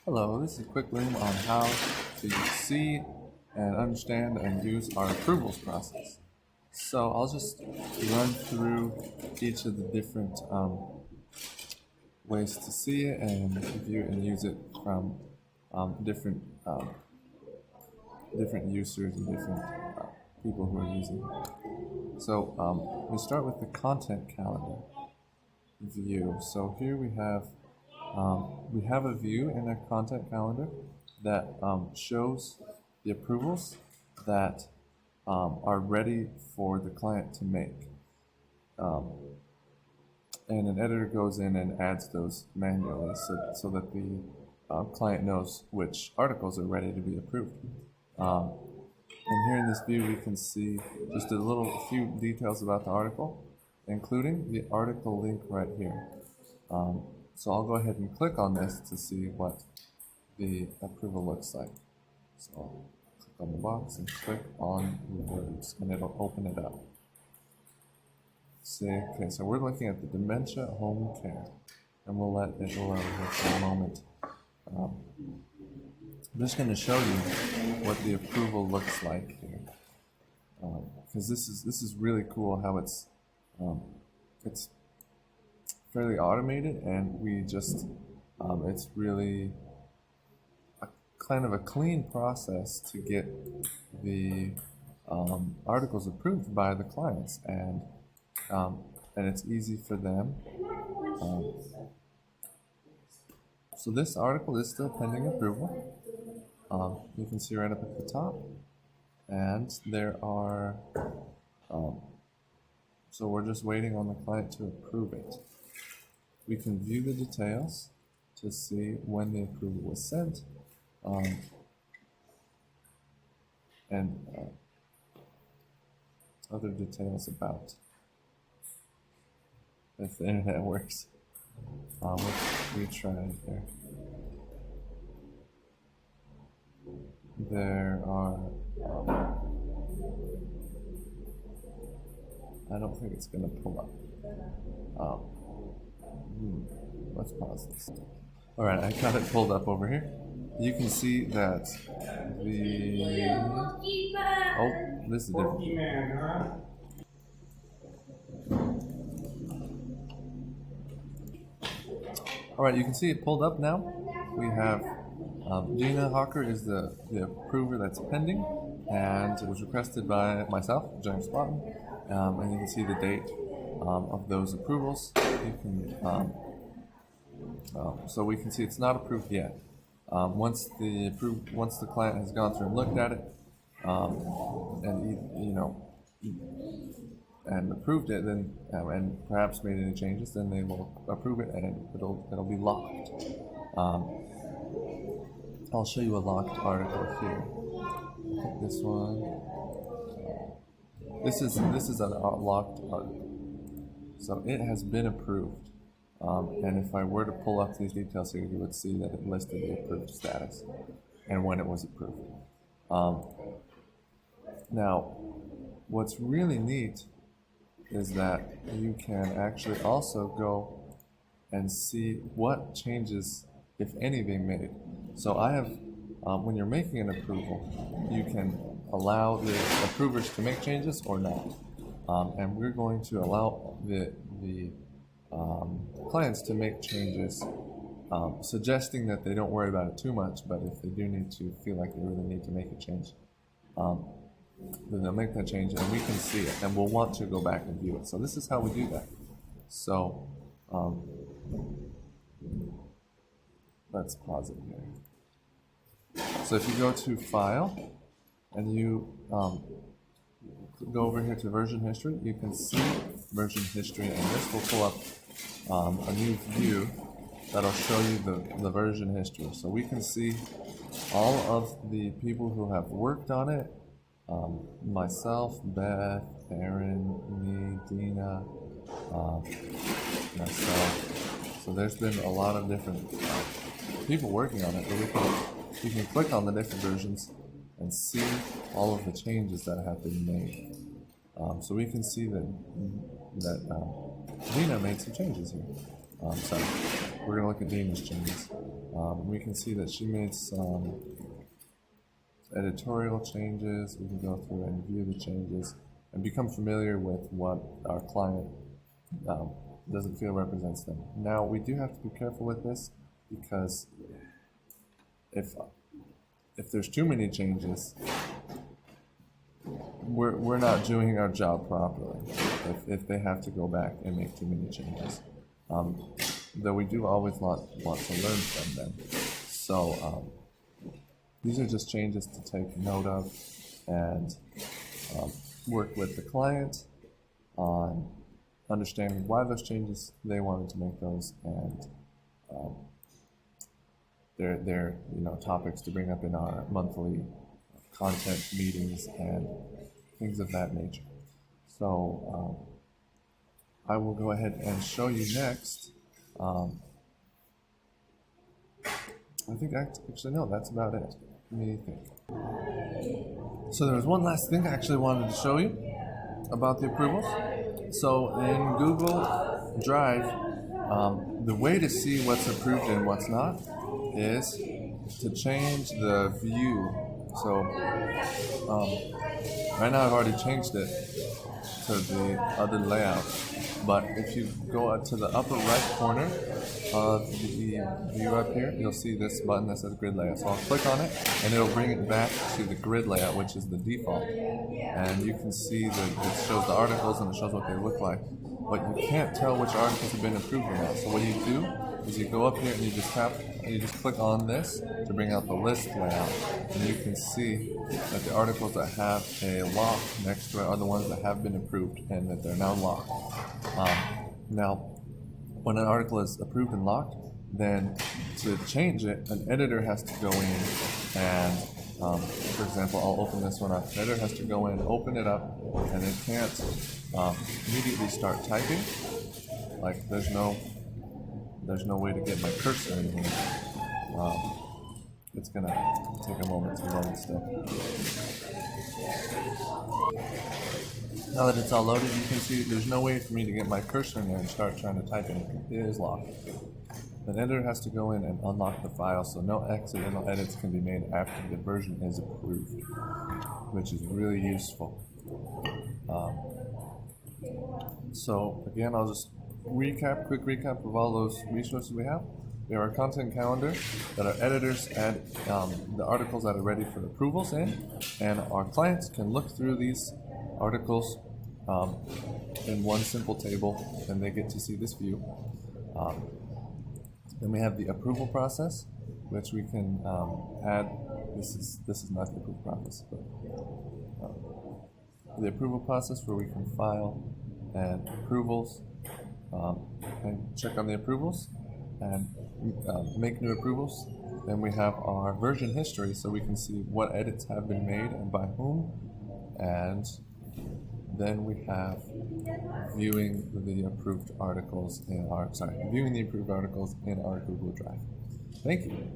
Hello, this is a quick loom on how to see and understand and use our approvals process. So I'll just run through each of the different ways to see it and view and use it from different users and different people who are using it. So we start with the content calendar view. So here we have a view in our content calendar that shows the approvals that are ready for the client to make. And an editor goes in and adds those manually so that the client knows which articles are ready to be approved. And here in this view, we can see just a few details about the article, including the article link right here. So I'll go ahead and click on this to see what the approval looks like. So I'll click on the box and click on the words, and it'll open it up. See, okay, so we're looking at the dementia home care, and we'll let it go over here for a moment. I'm just going to show you what the approval looks like here, because this is really cool how it's fairly automated, and we just it's really kind of a clean process to get the articles approved by the clients, and it's easy for them. So this article is still pending approval. You can see right up at the top, and there are so we're just waiting on the client to approve it. We can view the details to see when the approval was sent, and other details about if the internet works. Let's retry it there. There are, I don't think it's going to pull up. Let's pause this. Alright, I got it pulled up over here. You can see that this is different. Alright, you can see it pulled up now. We have Gina Hawker is the approver that's pending, and it was requested by myself, James Spartan, and you can see the date of those approvals. You can so we can see it's not approved yet. Once the client has gone through and looked at it, and approved it, then and perhaps made any changes, then they will approve it, and it'll be locked. I'll show you a locked article here. I think this one. This is a locked article, so it has been approved. And if I were to pull up these details here, you would see that it listed the approved status and when it was approved. Now, what's really neat is that you can actually also go and see what changes, if any, being made. So I have, when you're making an approval, you can allow the approvers to make changes or not. And we're going to allow the clients to make changes, suggesting that they don't worry about it too much, but if they do need to feel like they really need to make a change, then they'll make that change, and we can see it, and we'll want to go back and view it. So this is how we do that. So let's pause it here. So if you go to File, and you go over here to Version History, you can see Version History, and this will pull up a new view that'll show you the version history. So we can see all of the people who have worked on it, myself, Beth, Aaron, me, Dina, myself. So there's been a lot of different people working on it, but we can click on the different versions and see all of the changes that have been made. So we can see that Dina made some changes here. So we're going to look at Dina's changes. We can see that she made some editorial changes. We can go through and view the changes and become familiar with what our client doesn't feel represents them. Now, we do have to be careful with this because if there's too many changes, we're not doing our job properly if they have to go back and make too many changes. Though we do always want to learn from them. So these are just changes to take note of and work with the client on understanding why those changes they wanted to make those and their topics to bring up in our monthly content meetings and things of that nature. So I will go ahead and show you next. I think actually no, that's about it. Let me think. So there was one last thing I actually wanted to show you about the approvals. So in Google Drive, the way to see what's approved and what's not is to change the view. So right now I've already changed it to the other layout, but if you go up to the upper right corner of the view up here, you'll see this button that says grid layout. So I'll click on it and it'll bring it back to the grid layout, which is the default. And you can see that it shows the articles and it shows what they look like, but you can't tell which articles have been approved or not. So what you do is you go up here and you just tap and you just click on this to bring out the list layout, and you can see that the articles that have a lock next to it are the ones that have been approved and that they're now locked. Now, when an article is approved and locked, then to change it, an editor has to go in and, for example, I'll open this one up. The editor has to go in, open it up, and it can't immediately start typing. Like there's no way to get my cursor in here. It's gonna take a moment to load still. Now that it's all loaded, you can see there's no way for me to get my cursor in there and start trying to type anything. It is locked. The editor has to go in and unlock the file so no accidental edits can be made after the version is approved, which is really useful. So again, I'll just quick recap of all those resources we have. We have our content calendar that our editors add the articles that are ready for approvals in, and our clients can look through these articles in one simple table, and they get to see this view. Then we have the approval process, which we can add. This is not the approval process, but the approval process where we can file and approvals and check on the approvals and make new approvals. Then we have our version history, so we can see what edits have been made and by whom. And then we have viewing the approved articles in our Google Drive. Thank you.